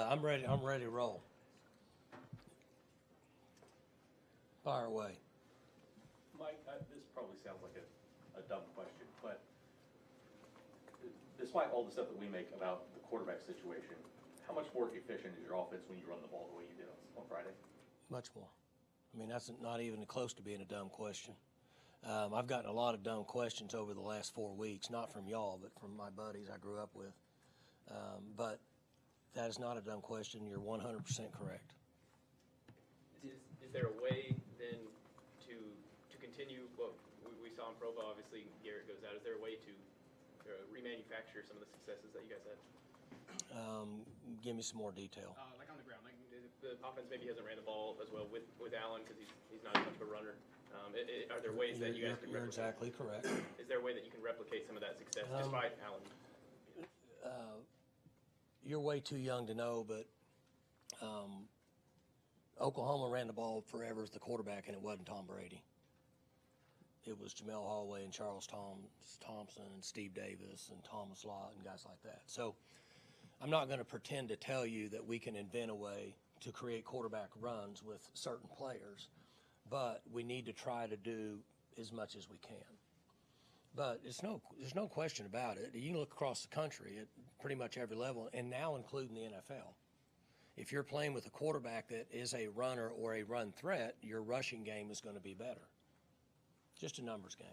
I'm ready. I'm ready to roll. Fire away. Mike, this probably sounds like a dumb question, but despite all the stuff that we make about the quarterback situation, how much more efficient is your offense when you run the ball the way you did on Friday? Much more. I mean, that's not even close to being a dumb question. I've gotten a lot of dumb questions over the last 4 weeks, not from y'all, but from my buddies I grew up with. But that is not a dumb question. You're 100% correct. Is there a way then to continue what we saw in Provo? Obviously, Garrett goes out. Is there a way to remanufacture some of the successes that you guys had? Give me some more detail. Like on the ground, like the offense maybe hasn't ran the ball as well with Allen because he's not as much of a runner. Are there ways that you guys can replicate? You're exactly correct. Is there a way that you can replicate some of that success despite Allen? You're way too young to know, but Oklahoma ran the ball forever as the quarterback, and it wasn't Tom Brady. It was Jamel Hallway and Charles Thompson and Steve Davis and Thomas Lott and guys like that. So I'm not going to pretend to tell you that we can invent a way to create quarterback runs with certain players, but we need to try to do as much as we can. But there's no question about it. You can look across the country at pretty much every level, and now including the NFL. If you're playing with a quarterback that is a runner or a run threat, your rushing game is going to be better. Just a numbers game.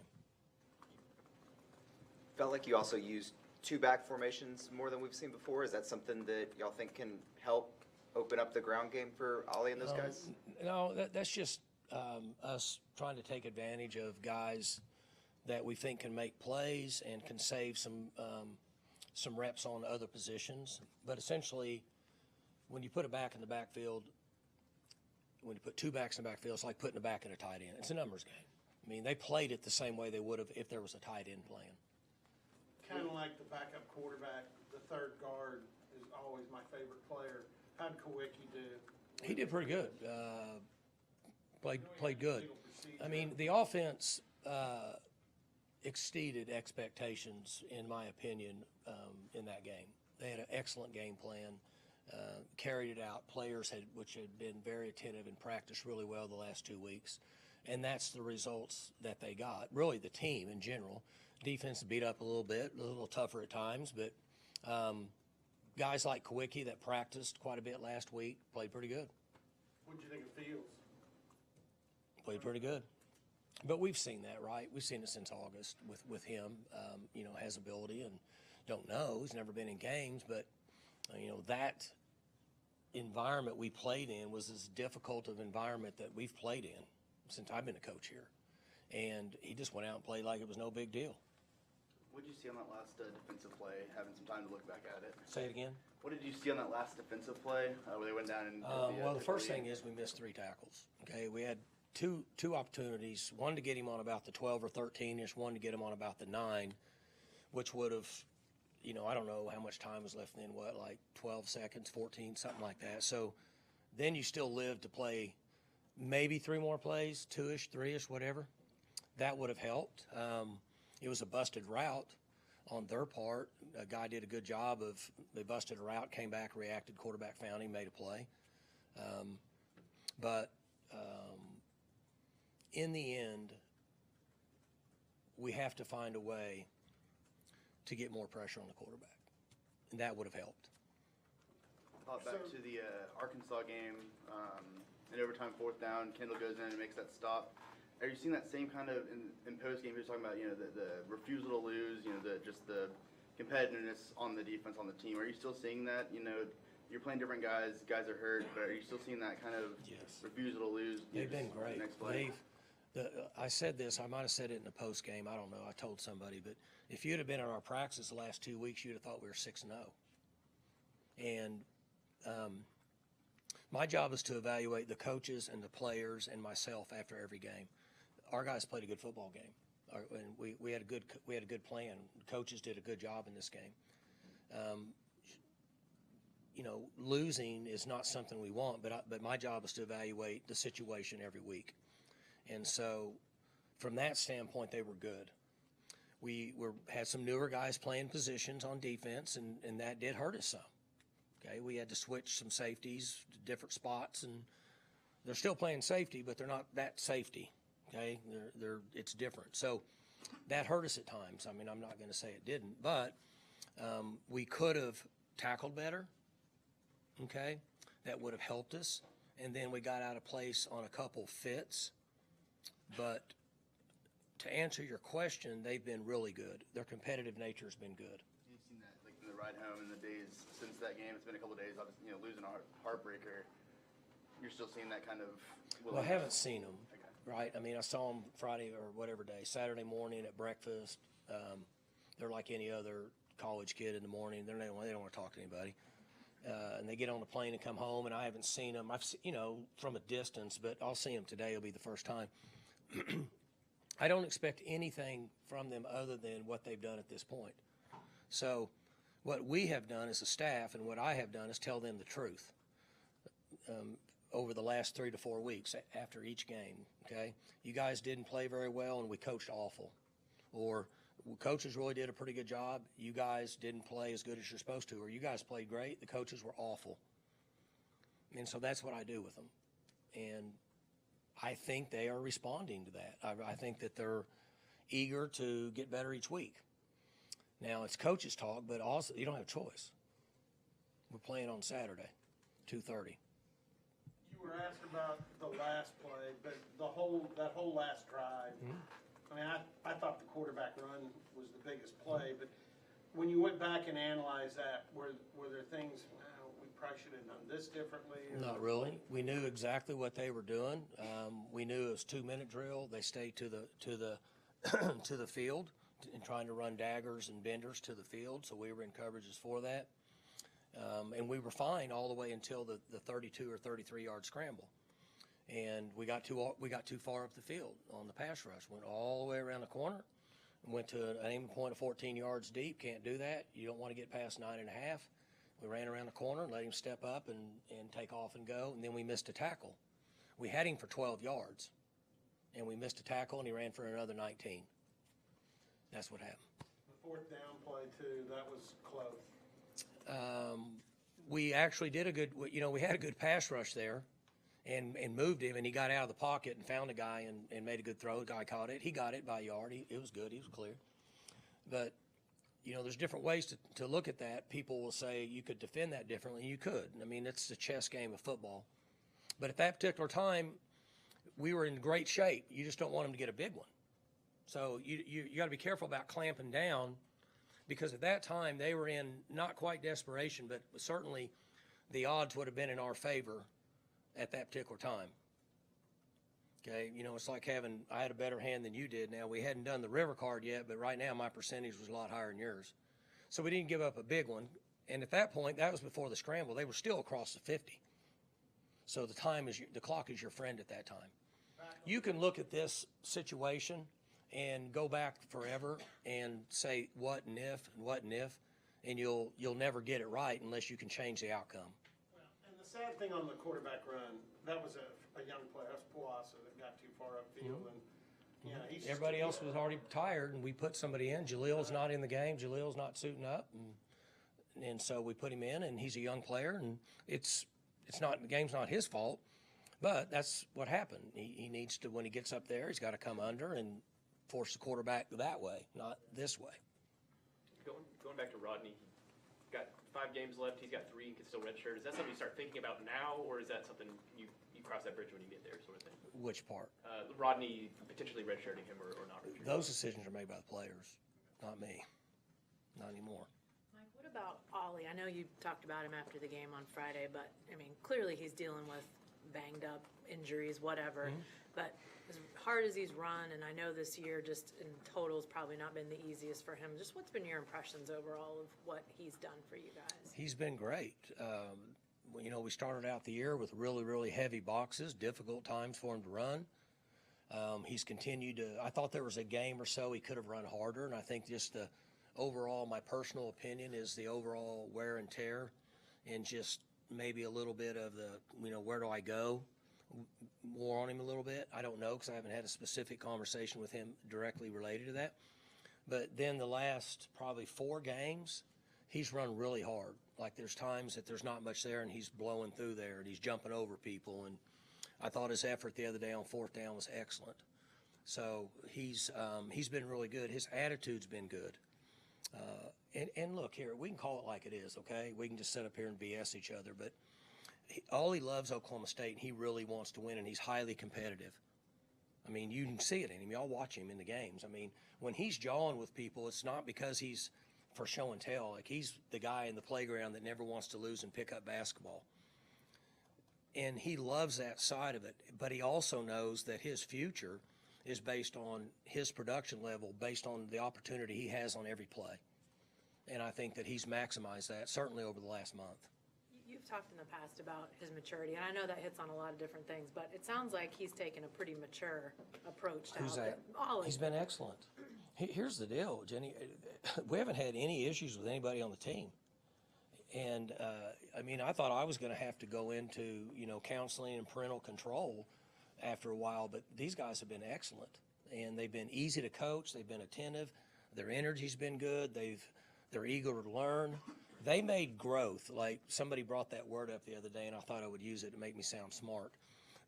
Felt like you also used two-back formations more than we've seen before. Is that something that y'all think can help open up the ground game for Ollie and those guys? No, that's just us trying to take advantage of guys that we think can make plays and can save some reps on other positions. But essentially, when you put a back in the backfield, when you put two backs in the backfield, it's like putting a back in a tight end. It's a numbers game. I mean, they played it the same way they would have if there was a tight end playing. Kind of like the backup quarterback, the third guard is always my favorite player. How did Kawicki do? He did pretty good. Played good. I mean, the offense exceeded expectations, in my opinion, in that game. They had an excellent game plan, carried it out. Players which had been very attentive and practiced really well the last 2 weeks. And that's the results that they got. Really, the team in general. Defense beat up a little bit, a little tougher at times, but guys like Kawicki that practiced quite a bit last week played pretty good. What did you think of Fields? Played pretty good. But we've seen that, right? We've seen it since August with him. Has ability and don't know. He's never been in games, but, that environment we played in was as difficult of environment that we've played in since I've been a coach here. And he just went out and played like it was no big deal. What did you see on that last defensive play, having some time to look back at it? Say it again? What did you see on that last defensive play where they went down and the first thing is we missed 3 tackles. Okay, we had two opportunities, one to get him on about the 12 or 13-ish, one to get him on about the 9, which would have, I don't know how much time was left then, like 12 seconds, 14, something like that. So then you still live to play maybe 3 more plays, 2-ish, 3-ish, whatever. That would have helped. It was a busted route on their part. A guy did a good job they busted a route, came back, reacted, quarterback found him, made a play. But in the end, we have to find a way to get more pressure on the quarterback, and that would have helped. Back to the Arkansas game, in overtime, 4th down, Kendall goes in and makes that stop. Are you seeing that same kind of in post game? You're talking about the refusal to lose, just the competitiveness on the defense on the team. Are you still seeing that? You're playing different guys. Guys are hurt, but are you still seeing that kind of refusal to lose? They've been great. Next play? I said this. I might have said it in the post game. I don't know. I told somebody, but if you'd have been in our practice the last 2 weeks, you'd have thought we were 6-0. And my job is to evaluate the coaches and the players and myself after every game. Our guys played a good football game, and we had a good plan. The coaches did a good job in this game. Losing is not something we want, but my job is to evaluate the situation every week. And so, from that standpoint, they were good. We had some newer guys playing positions on defense, and that did hurt us some. Okay, we had to switch some safeties to different spots, and they're still playing safety, but they're not that safety. Okay, it's different. So that hurt us at times. I mean, I'm not going to say it didn't, but we could have tackled better. Okay, that would have helped us. And then we got out of place on a couple fits. But to answer your question, they've been really good. Their competitive nature has been good. You've seen that, like in the ride home in the days since that game. It's been a couple of days. Obviously, losing a heartbreaker. You're still seeing that kind of. Well, I haven't seen them, Okay. right? I mean, I saw them Friday or whatever day, Saturday morning at breakfast. They're like any other college kid in the morning. They don't want to talk to anybody. And they get on the plane and come home, and I haven't seen them. I've seen, from a distance, but I'll see them today. It'll be the first time. I don't expect anything from them other than what they've done at this point. So what we have done as a staff and what I have done is tell them the truth over the last 3 to 4 weeks after each game, okay? You guys didn't play very well and we coached awful. Or coaches really did a pretty good job. You guys didn't play as good as you're supposed to. Or you guys played great. The coaches were awful. And so that's what I do with them. And I think they are responding to that. I think that they're eager to get better each week. Now, it's coaches talk, but also you don't have a choice. We're playing on Saturday, 2:30. You were asked about the last play, but that whole last drive. I mean, I thought the quarterback run was the biggest play, but when you went back and analyzed that, were there things, we probably should have done this differently? Not really. We knew exactly what they were doing. We knew it was 2-minute drill. They stayed to the to the field and trying to run daggers and benders to the field, so we were in coverages for that. And we were fine all the way until the 32 or 33-yard scramble. And we got too far up the field on the pass rush. Went all the way around the corner, and went to an aiming point of 14 yards deep. Can't do that. You don't want to get past 9.5. We ran around the corner and let him step up and take off and go, and then we missed a tackle. We had him for 12 yards, and we missed a tackle, and he ran for another 19. That's what happened. The fourth down play, too, that was close. We actually did we had a good pass rush there and moved him, and he got out of the pocket and found a guy and made a good throw. The guy caught it. He got it by a yard. It was good. He was clear. But, there's different ways to look at that. People will say you could defend that differently. You could. I mean, it's the chess game of football. But at that particular time, we were in great shape. You just don't want them to get a big one. So you got to be careful about clamping down, because at that time they were in not quite desperation, but certainly the odds would have been in our favor at that particular time. Okay, it's like I had a better hand than you did. Now, we hadn't done the river card yet, but right now my percentage was a lot higher than yours. So we didn't give up a big one. And at that point, that was before the scramble. They were still across the 50. So the clock is your friend at that time. You can look at this situation and go back forever and say what and if, and you'll never get it right unless you can change the outcome. Well, and the sad thing on the quarterback run, that was a young player. That's Puasa that got too far upfield, and he's just Everybody else was already tired, and we put somebody in. Jalil's not in the game. Jalil's not suiting up, and so we put him in, and he's a young player, and the game's not his fault, but that's what happened. He needs to, when he gets up there, he's got to come under and force the quarterback that way, not this way. Going back to Rodney, he's got 5 games left. He's got 3 and can still redshirt. Is that something you start thinking about now, or is that something you cross that bridge when you get there, sort of thing? Which part? Rodney potentially redshirting him or not redshirting. Those decisions are made by the players, not me. Not anymore. Mike, what about Ollie? I know you talked about him after the game on Friday, but, clearly he's dealing with banged up injuries, whatever. But as hard as he's run, and I know this year just in total has probably not been the easiest for him, just what's been your impressions overall of what he's done for you guys? He's been great. We started out the year with really, really heavy boxes, difficult times for him to run. He's continued to, I thought there was a game or so he could have run harder, and I think just the overall, my personal opinion is the overall wear and tear and just maybe a little bit of the, where do I go? More on him a little bit. I don't know, because I haven't had a specific conversation with him directly related to that. But then the last probably 4 games, he's run really hard. Like there's times that there's not much there and he's blowing through there and he's jumping over people. And I thought his effort the other day on 4th down was excellent. So he's been really good. His attitude's been good. And look here, we can call it like it is, okay? We can just sit up here and BS each other, but all he loves Oklahoma State, and he really wants to win, and he's highly competitive. I mean, you can see it in him. Y'all watch him in the games. I mean, when he's jawing with people, it's not because he's for show and tell. Like, he's the guy in the playground that never wants to lose and pick up basketball. And he loves that side of it, but he also knows that his future is based on his production level, based on the opportunity he has on every play. And I think that he's maximized that, certainly over the last month. You've talked in the past about his maturity, and I know that hits on a lot of different things, but it sounds like he's taken a pretty mature approach to Who's that? Ollie. He's been excellent. Here's the deal, Jenny. We haven't had any issues with anybody on the team. And, I mean, I thought I was going to have to go into, counseling and parental control after a while, but these guys have been excellent. And they've been easy to coach. They've been attentive. Their energy's been good. They're eager to learn. They made growth. Like somebody brought that word up the other day, and I thought I would use it to make me sound smart.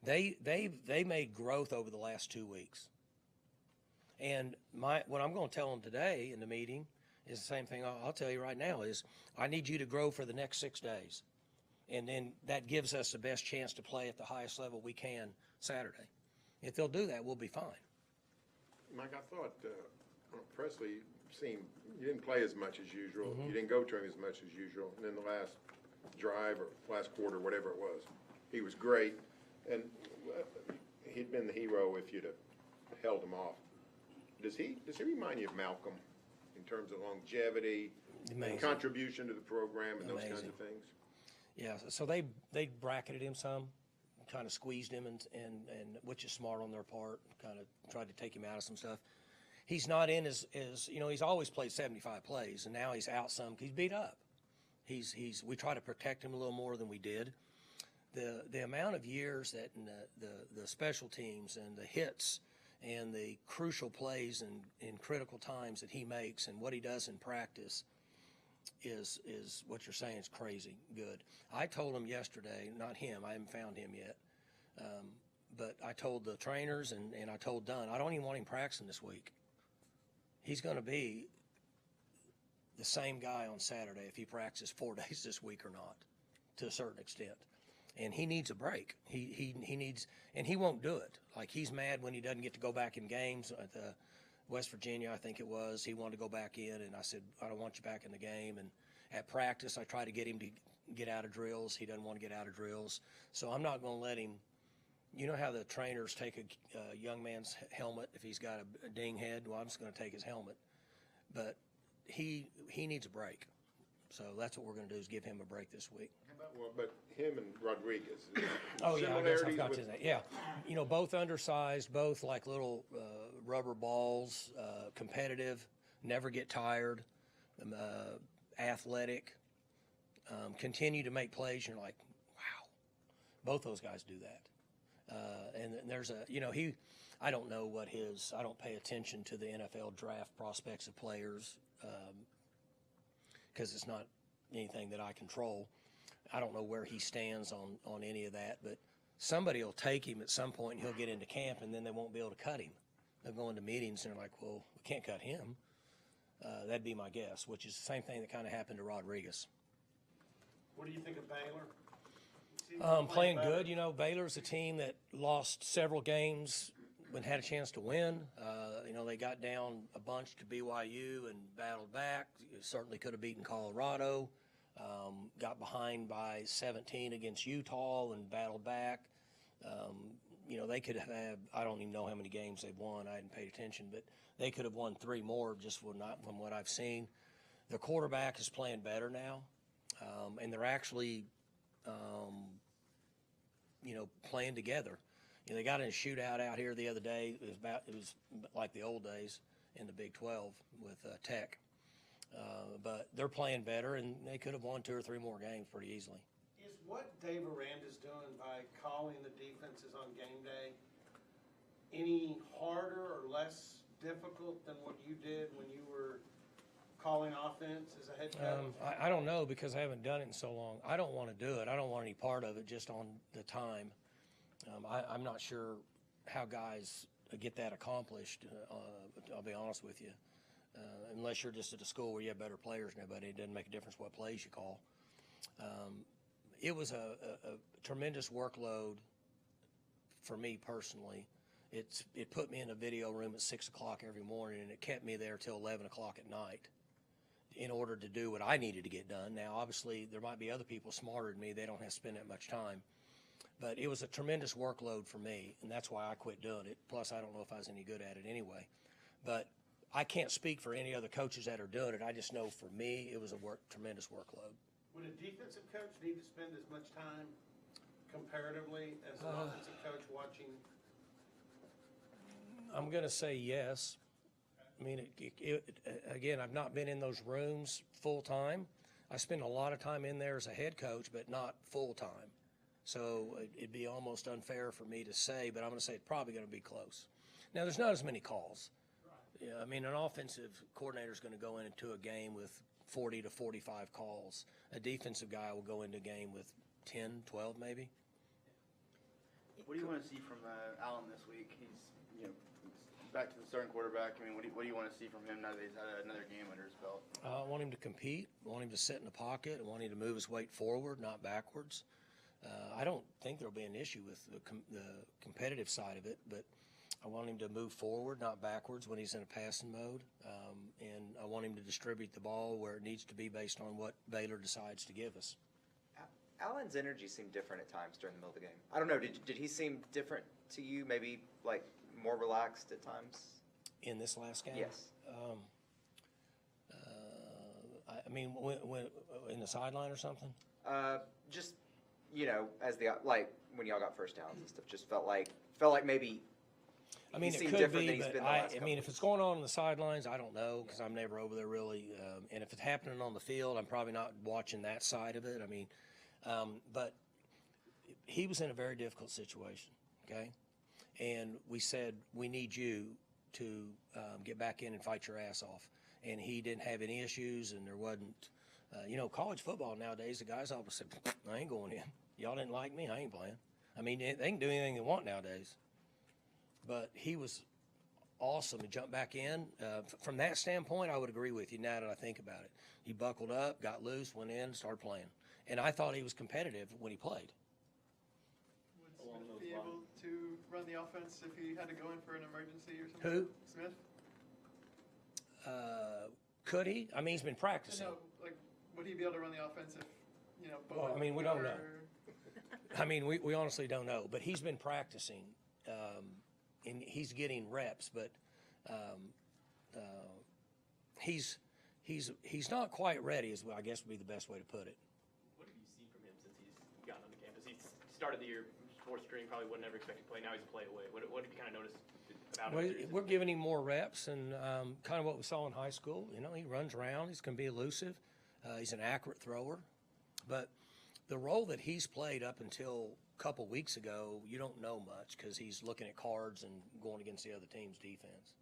They made growth over the last 2 weeks. And what I'm going to tell them today in the meeting is the same thing I'll tell you right now is I need you to grow for the next 6 days. And then that gives us the best chance to play at the highest level we can Saturday. If they'll do that, we'll be fine. Mike, I thought Presley seemed, you didn't play as much as usual. You didn't go to him as much as usual. And then the last drive or last quarter, whatever it was, he was great. And he'd been the hero if you'd have held him off. Does he remind you of Malcolm in terms of longevity and contribution to the program and those kinds of things? Yeah, so they bracketed him some, kind of squeezed him, and which is smart on their part, kind of tried to take him out of some stuff. He's not in as he's always played 75 plays, and now he's out some. He's beat up. We try to protect him a little more than we did. The amount of years that in the special teams and the hits and the crucial plays and in critical times that he makes and what he does in practice is what you're saying is crazy good. I told him yesterday, not him, I haven't found him yet, but I told the trainers and I told Dunn, I don't even want him practicing this week. He's going to be the same guy on Saturday if he practices 4 days this week or not, to a certain extent. And he needs a break. He needs, and he won't do it. Like, he's mad when he doesn't get to go back in games. At the West Virginia, I think it was, he wanted to go back in, and I said, I don't want you back in the game. And at practice, I try to get him to get out of drills. He doesn't want to get out of drills. So I'm not going to let him. You know how the trainers take a young man's helmet if he's got a ding head? Well, I'm just going to take his helmet. But he needs a break. So that's what we're going to do is give him a break this week. Well, but him and Rodriguez. Oh, yeah, I guess I similarities forgot with- to say. Yeah, both undersized, both like little rubber balls, competitive, never get tired, athletic, continue to make plays. You're like, wow, both those guys do that. And there's I don't know I don't pay attention to the NFL draft prospects of players because it's not anything that I control. I don't know where he stands on any of that, but somebody will take him at some point and he'll get into camp and then they won't be able to cut him. They'll go into meetings and they're like, well, we can't cut him. That'd be my guess, which is the same thing that kind of happened to Rodriguez. What do you think of Baylor? Playing good. Baylor's a team that lost several games but had a chance to win. They got down a bunch to BYU and battled back. Certainly could have beaten Colorado. Got behind by 17 against Utah and battled back. They could have, I don't even know how many games they've won. I hadn't paid attention, but they could have won 3 more just from what I've seen. Their quarterback is playing better now, and they're actually, playing together. They got in a shootout out here the other day. It was like the old days in the Big 12 with Tech. But they're playing better, and they could have won 2 or 3 more games pretty easily. Is what Dave Aranda's doing by calling the defenses on game day any harder or less difficult than what you did when you were calling offense as a head coach? I don't know because I haven't done it in so long. I don't want to do it. I don't want any part of it just on the time. I'm not sure how guys get that accomplished, I'll be honest with you. Unless you're just at a school where you have better players than everybody, it doesn't make a difference what plays you call. It was a tremendous workload for me personally. It put me in a video room at 6 o'clock every morning, and it kept me there till 11 o'clock at night in order to do what I needed to get done. Now, obviously, there might be other people smarter than me. They don't have to spend that much time. But it was a tremendous workload for me, and that's why I quit doing it. Plus, I don't know if I was any good at it anyway. But I can't speak for any other coaches that are doing it. I just know for me, it was a tremendous workload. Would a defensive coach need to spend as much time comparatively as an offensive coach watching? I'm going to say yes. I mean, again, I've not been in those rooms full time. I spend a lot of time in there as a head coach, but not full time. So it'd be almost unfair for me to say, but I'm going to say it's probably going to be close. Now, there's not as many calls. Yeah, I mean, an offensive coordinator is going to go into a game with 40 to 45 calls. A defensive guy will go into a game with 10, 12 maybe. What do you want to see from Allen this week? He's back to the starting quarterback. I mean, what do you want to see from him now that he's had another game under his belt? I want him to compete. I want him to sit in the pocket. I want him to move his weight forward, not backwards. I don't think there'll be an issue with the competitive side of it, but I want him to move forward, not backwards when he's in a passing mode. And I want him to distribute the ball where it needs to be based on what Baylor decides to give us. Allen's energy seemed different at times during the middle of the game. I don't know. Did he seem different to you? Maybe like more relaxed at times? In this last game? Yes. I mean, when in the sideline or something? Just as when y'all got first downs and stuff, just felt like maybe. I mean, he it seemed could different be, than he's but been the last I mean, if it's going on in the sidelines, I don't know because I'm never over there really. And if it's happening on the field, I'm probably not watching that side of it. I mean, but he was in a very difficult situation, okay? And we said, we need you to get back in and fight your ass off. And he didn't have any issues, and there wasn't, college football nowadays, the guys always said, I ain't going in. Y'all didn't like me, I ain't playing. I mean, they can do anything they want nowadays. But he was awesome to jump back in. From that standpoint, I would agree with you now that I think about it. He buckled up, got loose, went in, started playing. And I thought he was competitive when he played. Would Smith be able to run the offense if he had to go in for an emergency or something? Who? Smith? Could he? I mean, he's been practicing. No, would he be able to run the offense if, Well, I mean, we don't know. I mean, we honestly don't know. But he's been practicing, and he's getting reps. But he's not quite ready, is I guess would be the best way to put it. What have you seen from him since he's gotten on the campus? He started the year fourth string, probably would never expect to play. Now he's a play away. What have you kind of noticed about Well, him? we're giving him more reps and kind of what we saw in high school. He runs around. He's going to be elusive. He's an accurate thrower. But the role that he's played up until a couple weeks ago, you don't know much because he's looking at cards and going against the other team's defense.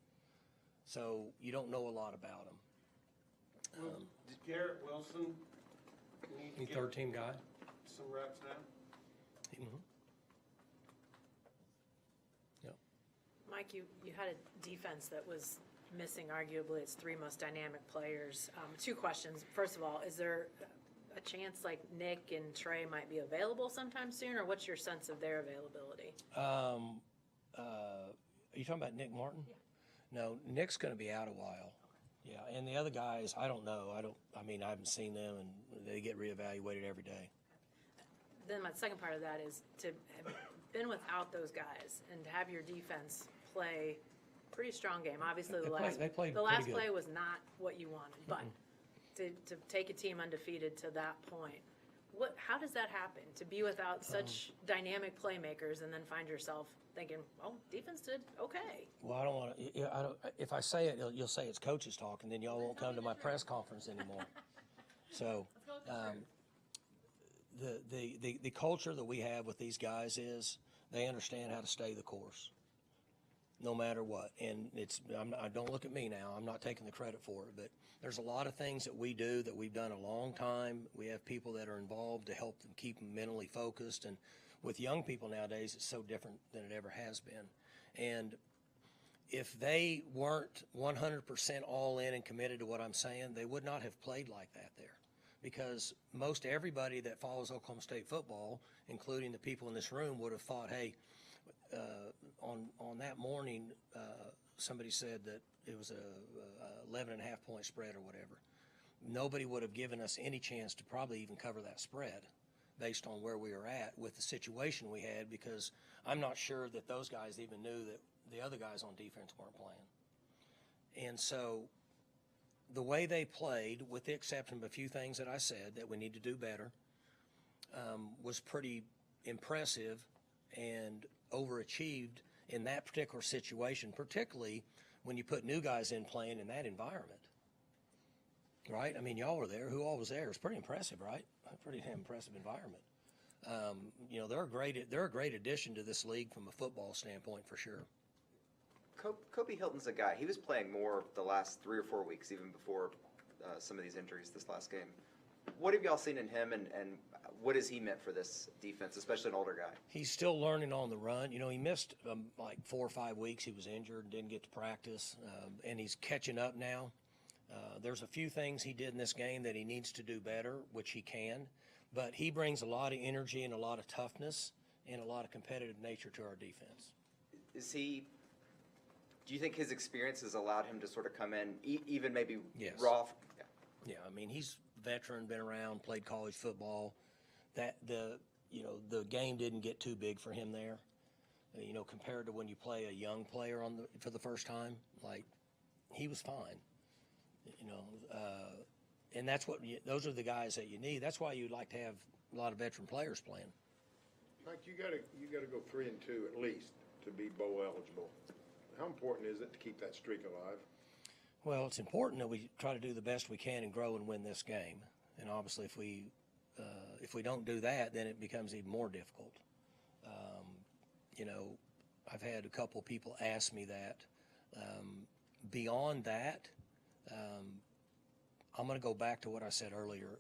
So you don't know a lot about him. Did Garrett Wilson need to He's get third-team guy. some reps now? Mm-hmm. Mike, you had a defense that was missing arguably its three most dynamic players. Two questions. First of all, is there a chance like Nick and Trey might be available sometime soon, or what's your sense of their availability? Are you talking about Nick Martin? Yeah. No, Nick's going to be out a while. Yeah, and the other guys, I don't know. I haven't seen them, and they get reevaluated every day. Then my second part of that is to have been without those guys and to have your defense play pretty strong game. Obviously, the last play was not what you wanted, but to take a team undefeated to that point, how does that happen? To be without such dynamic playmakers and then find yourself thinking, "Oh, defense did okay." Well, I don't want to. If I say it, you'll say it's coaches talk, and then y'all won't come to my press conference anymore. So, the culture that we have with these guys is they understand how to stay the course. no matter what. And don't look at me now. I'm not taking the credit for it, but there's a lot of things that we do that we've done a long time. We have people that are involved to help them keep them mentally focused. And with young people nowadays, it's so different than it ever has been. And if they weren't 100% all in and committed to what I'm saying, they would not have played like that there. Because most everybody that follows Oklahoma State football, including the people in this room, would have thought, hey, on that morning, somebody said that it was a 11.5-point spread or whatever. Nobody would have given us any chance to probably even cover that spread based on where we were at with the situation we had, because I'm not sure that those guys even knew that the other guys on defense weren't playing. And so the way they played, with the exception of a few things that I said that we need to do better, was pretty impressive and overachieved in that particular situation, particularly when you put new guys in playing in that environment. Right? I mean, y'all were there. Who all was there? It's pretty impressive, right? A pretty damn impressive environment. They're a great addition to this league from a football standpoint for sure. Kobe Hilton's a guy. He was playing more the last 3 or 4 weeks, even before some of these injuries this last game. What have y'all seen in him, and what has he meant for this defense, especially an older guy? He's still learning on the run. He missed like 4 or 5 weeks. He was injured and didn't get to practice, and he's catching up now. There's a few things he did in this game that he needs to do better, which he can, but he brings a lot of energy and a lot of toughness and a lot of competitive nature to our defense. Do you think his experience has allowed him to sort of come in, even maybe Yes. raw? Yeah, I mean, he's veteran, been around, played college football. The game didn't get too big for him there. Compared to when you play a young player for the first time, like, he was fine. And those are the guys that you need. That's why you'd like to have a lot of veteran players playing. Mike, you gotta go 3-2 at least to be bowl eligible. How important is it to keep that streak alive? Well, it's important that we try to do the best we can and grow and win this game. And obviously, if we don't do that, then it becomes even more difficult. I've had a couple people ask me that. Beyond that, I'm going to go back to what I said earlier.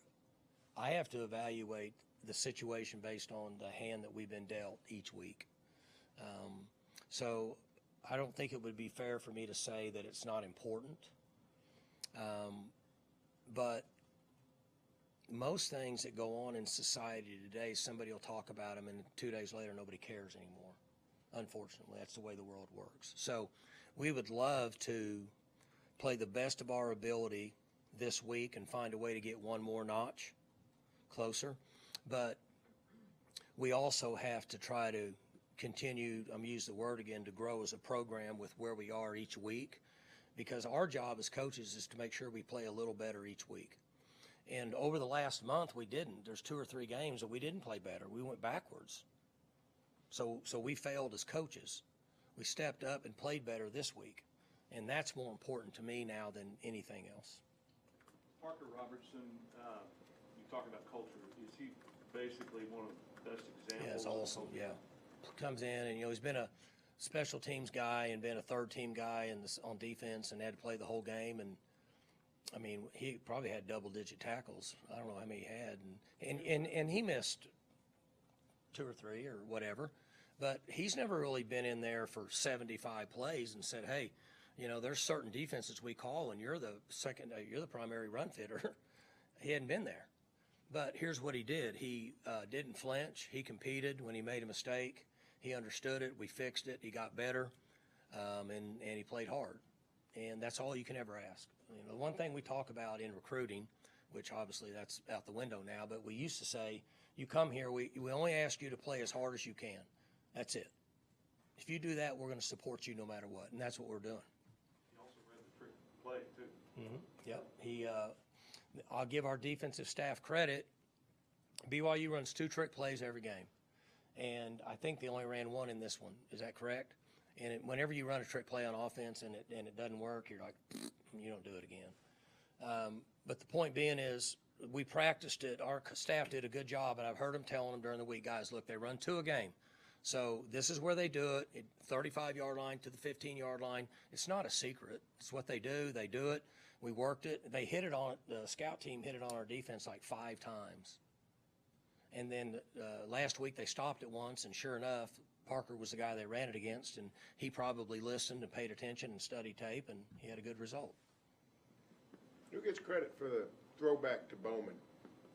I have to evaluate the situation based on the hand that we've been dealt each week. So I don't think it would be fair for me to say that it's not important. But most things that go on in society today, somebody will talk about them, and 2 days later, nobody cares anymore. Unfortunately, that's the way the world works. So we would love to play the best of our ability this week and find a way to get one more notch closer. But we also have to try to continue, I'm going to use the word again, to grow as a program with where we are each week, because our job as coaches is to make sure we play a little better each week. And over the last month, we didn't. There's 2 or 3 games that we didn't play better. We went backwards. So we failed as coaches. We stepped up and played better this week. And that's more important to me now than anything else. Parker Robertson, you talk about culture. Is he basically one of the best examples? Yeah, it's awesome, yeah. Comes in and, he's been a special teams guy and been a third-team guy on defense and had to play the whole game. And, I mean, he probably had double-digit tackles. I don't know how many he had. And he missed 2 or 3 or whatever. But he's never really been in there for 75 plays and said, hey, there's certain defenses we call and you're the primary run fitter. He hadn't been there. But here's what he did. He didn't flinch. He competed when he made a mistake. He understood it. We fixed it. He got better, and he played hard. And that's all you can ever ask. The one thing we talk about in recruiting, which obviously that's out the window now, but we used to say, you come here, we only ask you to play as hard as you can. That's it. If you do that, we're going to support you no matter what, and that's what we're doing. He also read the trick play, too. Mm-hmm. Yep. I'll give our defensive staff credit. BYU runs 2 trick plays every game, and I think they only ran 1 in this one. Is that correct? And whenever you run a trick play on offense and it doesn't work, you're like, you don't do it again. But the point being is we practiced it. Our staff did a good job, and I've heard them telling them during the week, guys, look, they run 2 a game. So this is where they do it, 35-yard line to the 15-yard line. It's not a secret. It's what they do. They do it. We worked it. They hit it on, the scout team hit it on our defense like 5 times. And then last week they stopped it once, and sure enough, Parker was the guy they ran it against, and he probably listened and paid attention and studied tape, and he had a good result. Who gets credit for the throwback to Bowman?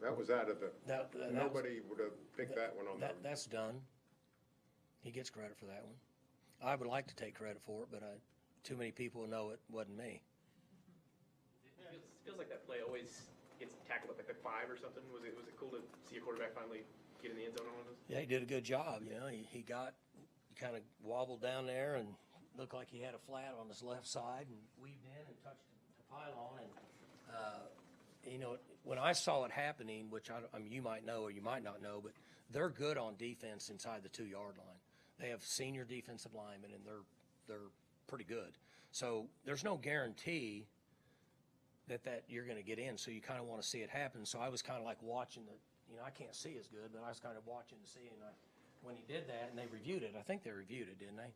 That was out of the, nobody would have picked that one on the. That's done. He gets credit for that one. I would like to take credit for it, but too many people know it wasn't me. It feels like that play always gets tackled at like the 5 or something. Was it cool to see a quarterback finally get in the end zone on one of those? Yeah, he did a good job. You know, he kind of wobbled down there and looked like he had a flat on his left side and weaved in and touched the pylon. And you know, when I saw it happening, which I mean, you might know or you might not know, but they're good on defense inside the 2-yard line. They have senior defensive linemen, and they're pretty good. So there's no guarantee that you're going to get in. So you kind of want to see it happen. So I was kind of like watching the. You know, I can't see as good, but I was kind of watching to see. And when he did that, and they reviewed it, I think they reviewed it, didn't they?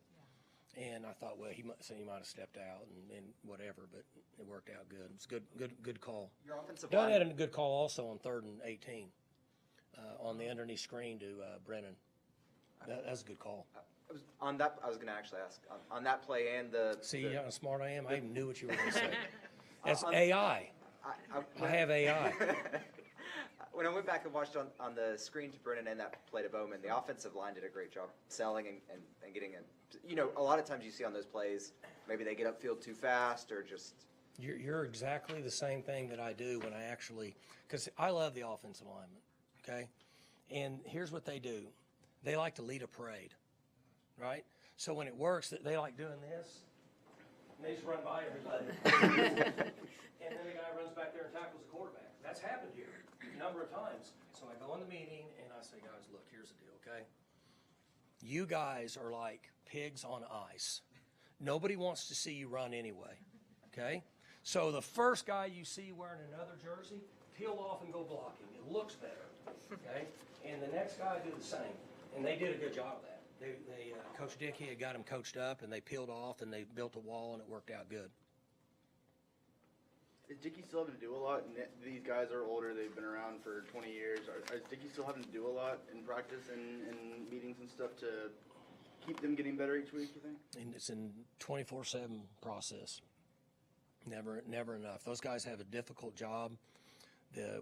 Yeah. And I thought, well, he might have stepped out and whatever, but it worked out good. It's good call. Your offensive Dunn line. had a good call also on 3rd and 18 on the underneath screen to Brennan. That was a good call. I was going to actually ask on that play and the. See how smart I am? I even knew what you were going to say. That's AI. I have AI. When I went back and watched on the screen to Brennan and that play to Bowman, the offensive line did a great job selling and getting in. You know, a lot of times you see on those plays, maybe they get upfield too fast or just. You're exactly the same thing that I do when I actually, because I love the offensive linemen, okay? And here's what they do. They like to lead a parade, right? So when it works, they like doing this, and they just run by everybody. And then the guy runs back there and tackles the quarterback. That's happened here a number of times. So I go in the meeting, and I say, guys, look, here's the deal, okay? You guys are like pigs on ice. Nobody wants to see you run anyway, okay? So the first guy you see wearing another jersey, peel off and go blocking. It looks better, okay? And the next guy do the same. And they did a good job of that. Coach Dickey had got them coached up, and they peeled off, and they built a wall, and it worked out good. Is Dickey still having to do a lot? These guys are older. They've been around for 20 years. Is Dickey still having to do a lot in practice and meetings and stuff to keep them getting better each week, you think? And it's a 24/7 process. Never enough. Those guys have a difficult job.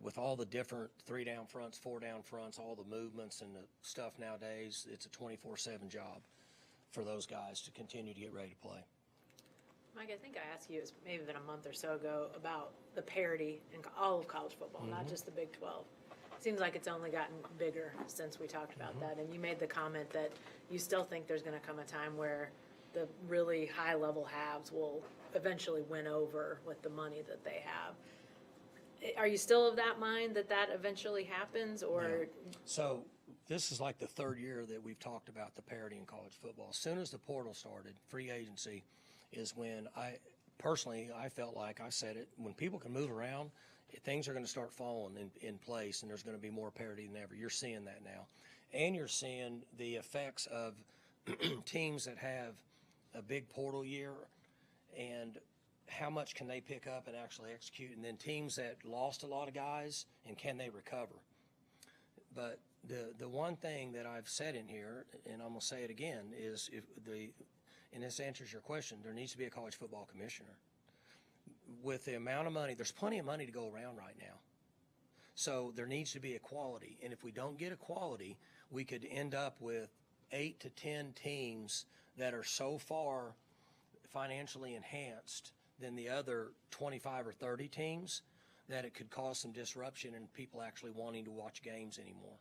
With all the different 3-down fronts, 4-down fronts, all the movements and the stuff nowadays, it's a 24/7 job for those guys to continue to get ready to play. Mike, I think I asked you, it's maybe been a month or so ago, about the parity in all of college football, not just the Big 12. Seems like it's only gotten bigger since we talked about that. And you made the comment that you still think there's going to come a time where the really high-level halves will eventually win over with the money that they have. Are you still of that mind that eventually happens, or? Yeah. So this is like the 3rd year that we've talked about the parity in college football. As soon as the portal started, free agency is when I felt like, I said it, when people can move around, things are going to start falling in place, and there's going to be more parity than ever. You're seeing that now. And you're seeing the effects of teams that have a big portal year and how much can they pick up and actually execute, and then teams that lost a lot of guys, and can they recover? But the one thing that I've said in here, and I'm going to say it again, is and this answers your question, there needs to be a college football commissioner. With the amount of money, there's plenty of money to go around right now. So there needs to be equality. And if we don't get equality, we could end up with 8 to 10 teams that are so far financially enhanced than the other 25 or 30 teams that it could cause some disruption and people actually wanting to watch games anymore.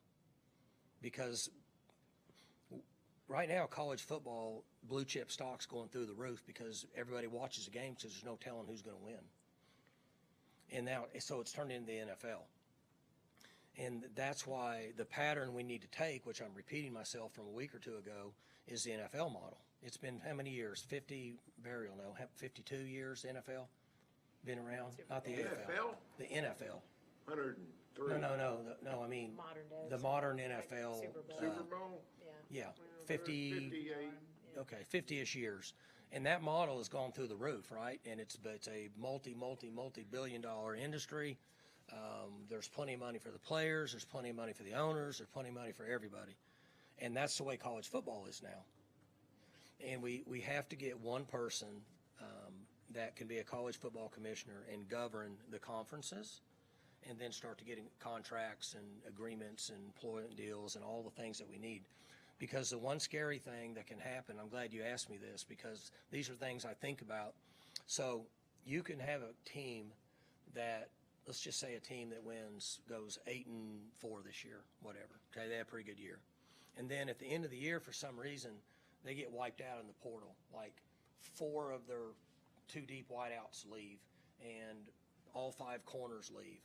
Because right now, college football, blue chip stocks going through the roof because everybody watches the game because there's no telling who's going to win. And now, so it's turned into the NFL. And that's why the pattern we need to take, which I'm repeating myself from a week or two ago, is the NFL model. It's been how many years? 50, burial now, 52 years NFL been around? Not the AFL. The NFL. 103. No, I mean Modern day. the modern NFL. Super Bowl. Super Bowl? Yeah. Yeah, 50, 58. okay, 50-ish years. And that model has gone through the roof, right? And it's a multi-billion-dollar industry. There's plenty of money for the players. There's plenty of money for the owners. There's plenty of money for everybody. And that's the way college football is now. And we have to get one person that can be a college football commissioner and govern the conferences, and then start to getting contracts and agreements and employment deals and all the things that we need. Because the one scary thing that can happen, I'm glad you asked me this, because these are things I think about. So you can have a team that, let's just say a team that goes 8-4 this year, whatever. Okay, they have a pretty good year. And then at the end of the year, for some reason, they get wiped out in the portal. Like 4 of their 2 deep wideouts leave, and all 5 corners leave.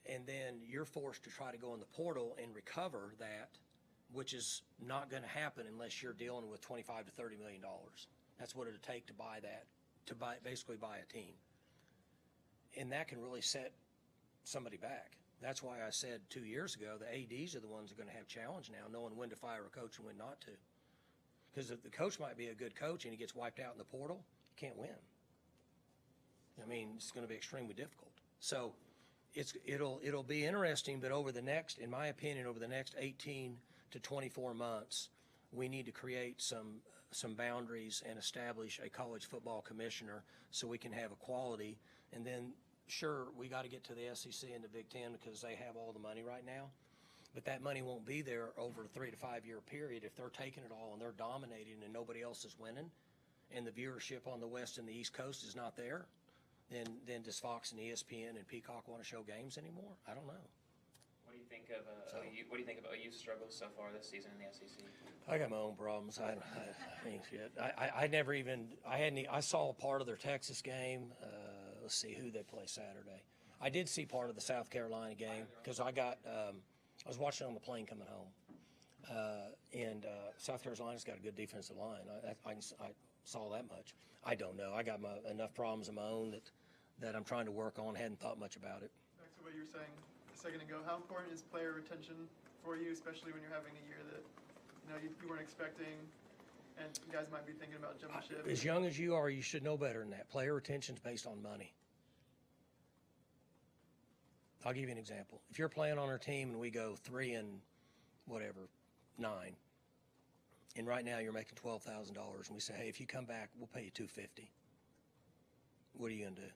And then you're forced to try to go in the portal and recover that, which is not going to happen unless you're dealing with $25 to $30 million. That's what it'd take to buy that, basically buy a team. And that can really set somebody back. That's why I said 2 years ago, the ADs are the ones that are going to have challenge now, knowing when to fire a coach and when not to. Because if the coach might be a good coach and he gets wiped out in the portal, you can't win. I mean, it's going to be extremely difficult. So it'll be interesting, but in my opinion, over the next 18 to 24 months, we need to create some boundaries and establish a college football commissioner so we can have equality. And then, sure, we got to get to the SEC and the Big Ten because they have all the money right now. But that money won't be there over a 3 to 5 year period if they're taking it all and they're dominating and nobody else is winning, and the viewership on the West and the East Coast is not there. Then does Fox and ESPN and Peacock want to show games anymore? I don't know. What do you think of What do you think of OU's struggles so far this season in the SEC? I got my own problems. I mean, shit. I saw part of their Texas game. Let's see who they play Saturday. I did see part of the South Carolina game because I was watching on the plane coming home. And South Carolina's got a good defensive line. I saw that much. I don't know. I got enough problems of my own that I'm trying to work on. Hadn't thought much about it. Back to what you were saying a second ago, how important is player retention for you, especially when you're having a year that you weren't expecting, and you guys might be thinking about jumping ship? As young as you are, you should know better than that. Player retention is based on money. I'll give you an example. If you're playing on our team and we go 3-9, and right now you're making $12,000, and we say, hey, if you come back, we'll pay you $250. What are you going to do?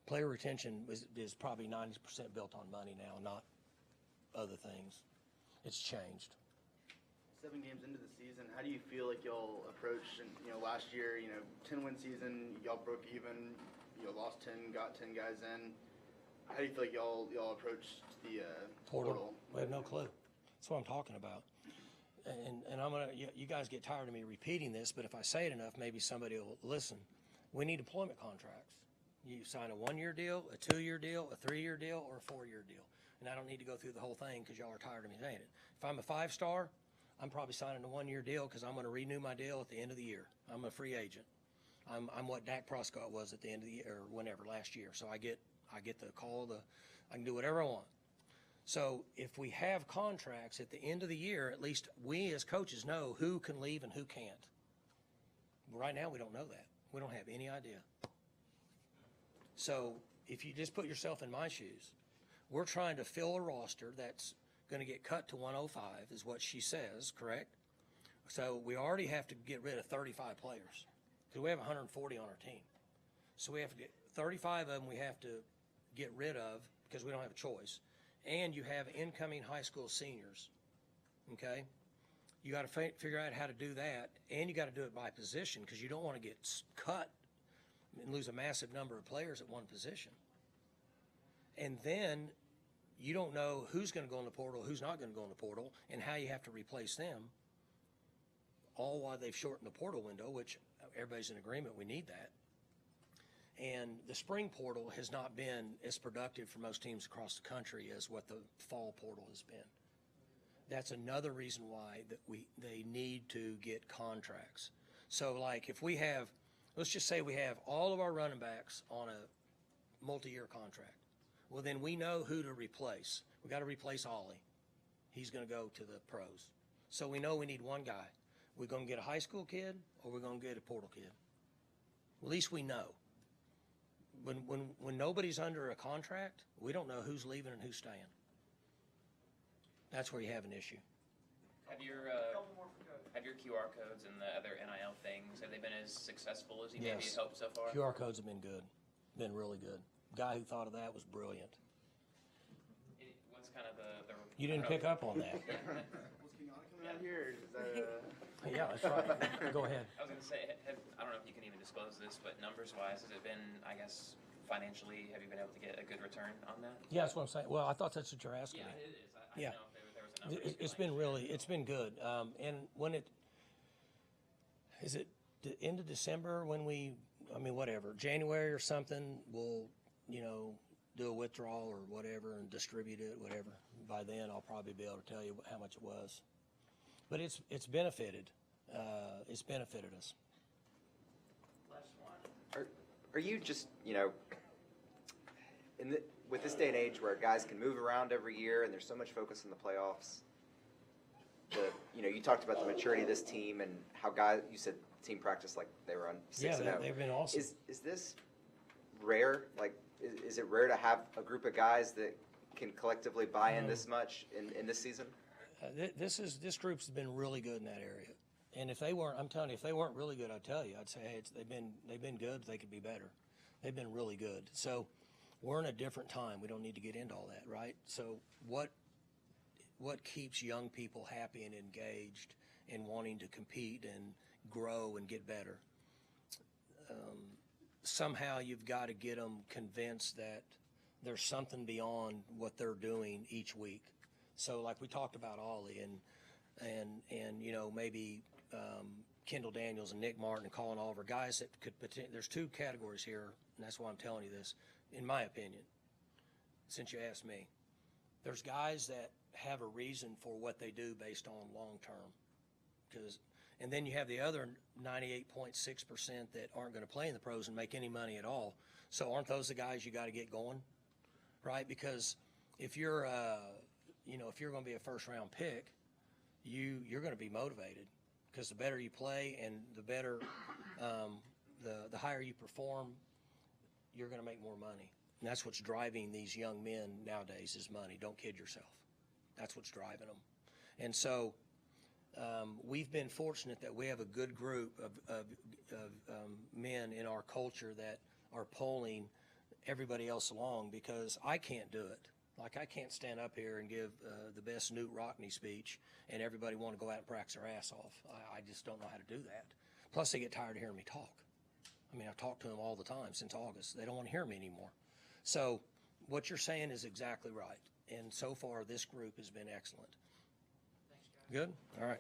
Player retention is probably 90% built on money now, not other things. It's changed. 7 games into the season, how do you feel like y'all approach? And last year, 10-win season, y'all broke even. Lost 10, got 10 guys in. How do you feel like y'all approached the portal? We have no clue. That's what I'm talking about. And I'm you guys get tired of me repeating this, but if I say it enough, maybe somebody will listen. We need employment contracts. You sign a 1-year deal, a 2-year deal, a 3-year deal, or a 4-year deal. And I don't need to go through the whole thing because y'all are tired of me saying it. If I'm a 5-star, I'm probably signing a 1-year deal because I'm going to renew my deal at the end of the year. I'm a free agent. I'm what Dak Prescott was at the end of the year, or whenever, last year. So I get the call, I can do whatever I want. So if we have contracts at the end of the year, at least we as coaches know who can leave and who can't. Right now we don't know that. We don't have any idea. So if you just put yourself in my shoes, we're trying to fill a roster that's going to get cut to 105 is what she says, correct? So we already have to get rid of 35 players because we have 140 on our team. So we have to get 35 of them we have to get rid of because we don't have a choice. And you have incoming high school seniors, okay? You got to figure out how to do that, and you got to do it by position because you don't want to get cut and lose a massive number of players at one position. And then you don't know who's going to go in the portal, who's not going to go in the portal, and how you have to replace them, all while they've shortened the portal window, which everybody's in agreement we need that. And the spring portal has not been as productive for most teams across the country as what the fall portal has been. That's another reason why they need to get contracts. So like if we have, let's just say we have all of our running backs on a multi-year contract. Well, then we know who to replace. We got to replace Ollie. he's going to go to the pros. So we know we need one guy. We're going to get a high school kid or we're going to get a portal kid. At least we know. When nobody's under a contract, we don't know who's leaving and who's staying. That's where you have an issue. Have your QR codes and the other NIL things, have they been as successful as you maybe Yes. had hoped so far? QR codes have been good, been really good. Guy who thought of that was brilliant. What's kind of the You didn't pick up on that. Was Keanu coming out here, or is that Yeah, that's right. Go ahead. I was going to say, I don't know if you can even disclose this, but numbers-wise, has it been, I guess, financially, have you been able to get a good return on that? Yeah, that's what I'm saying. Well, I thought that's what you're asking Yeah, me. it is. I Yeah. didn't know if there was a number. It's been really, it's been good. And when is it the end of December when whatever, January or something, we'll, do a withdrawal or whatever and distribute it, whatever. By then, I'll probably be able to tell you how much it was. But it's benefited. It's benefited us. Are you just, with this day and age where guys can move around every year and there's so much focus on the playoffs, you talked about the maturity of this team and how you said team practice like they were on 6-0. Yeah, they've been awesome. Is this rare? Like, is it rare to have a group of guys that can collectively buy in this much in this season? This group's been really good in that area. And if they weren't, I'm telling you, if they weren't really good, I'd tell you, I'd say, hey, they've been good. They could be better. They've been really good. So we're in a different time. We don't need to get into all that, right? So what keeps young people happy and engaged and wanting to compete and grow and get better? Somehow you've got to get them convinced that there's something beyond what they're doing each week. So like we talked about Ollie and maybe Kendall Daniels and Nick Martin and Colin Oliver, guys that could there's two categories here, and that's why I'm telling you this, in my opinion, since you asked me. There's guys that have a reason for what they do based on long term. And then you have the other 98.6% that aren't going to play in the pros and make any money at all. So aren't those the guys you got to get going, right? Because if you're if you're going to be a first round pick, you're going to be motivated because the better you play and the better the higher you perform, you're going to make more money. And that's what's driving these young men nowadays is money. Don't kid yourself. That's what's driving them. And so we've been fortunate that we have a good group of men in our culture that are pulling everybody else along because I can't do it. Like I can't stand up here and give the best Newt Rockney speech and everybody want to go out and practice their ass off. I just don't know how to do that. Plus they get tired of hearing me talk. I mean, I've talked to them all the time since August. They don't want to hear me anymore. So what you're saying is exactly right. And so far this group has been excellent. Good? All right.